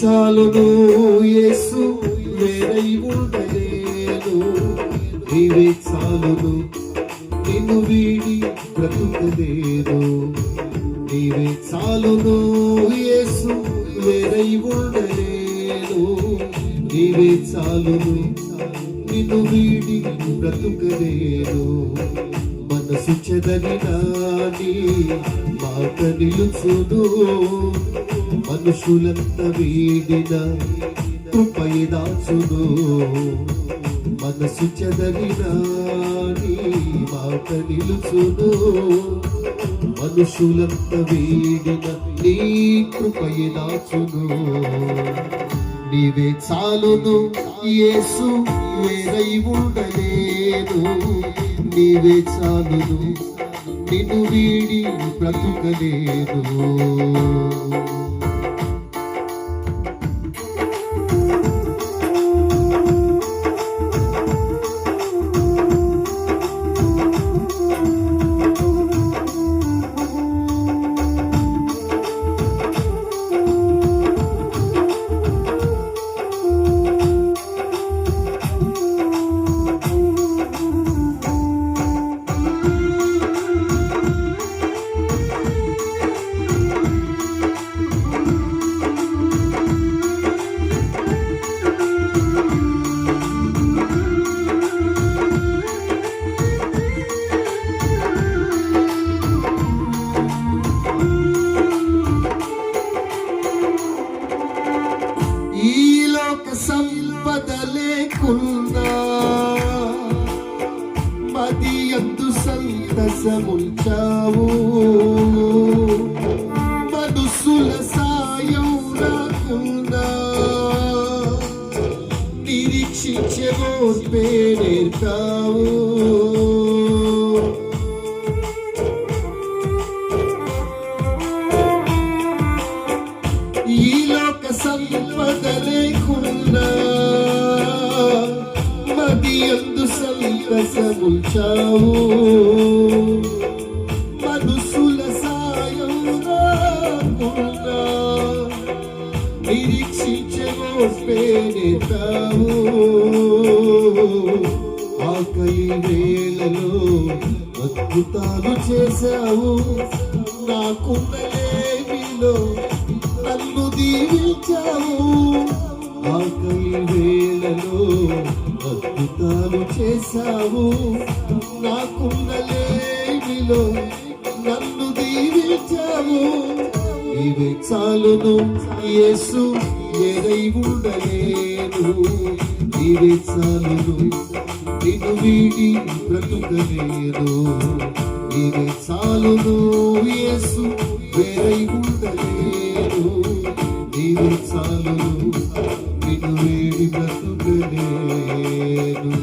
చాలును యేసు వేరై ఉండలేను, నీవే చాలును నిన్ను వీడి బ్రతుకలేను, నీవే చాలును యేసు వేరై ఉండలేను, నీవే చాలును నిన్ను వీడి బ్రతుకలేను. మనసు చెదరిన నీ మాట నిలుచును, మనుషులంత వీడిన కృపై దాచును. మనసు చెదరిన నీ మాట నిలుచును, మనుషులంత వీడిన నీ కృపై దాచును. నీవే చాలును యేసు వేరై ఉండలేను, నీవే చాలును నిన్ను వీడి బ్రతుకలేను. సంపద లేకున్నా మదియందు సంతసముంచావు, మనుసుల సాయం రాకున్నా నిరీక్షించే ఓర్పే నేర్పావు. ఈ లోక సంపద లేకున్నా మదియందు సంతసముంచావు, మనుషుల సాయం రాకున్నా నిరీక్షించే ఓర్పే నేర్పావు. ఆకై వేళలో అద్భుతాలు చేశావు, నాకున్న లేమిలో నన్ను దీవించావు. ఆకై వేళలో అద్భుతాలు చేశావు, నాకున్న లేమిలో నన్ను దీవించావు. నీవే చాలును యేసు వేరై ఉండలేను, నీవే చాలును నిన్ను వీడి బ్రతుకలేను, నీవే చాలును యేసు వేరై ఉండలేను, నీవే చాలును నిన్ను వీడి బ్రతుకలేను.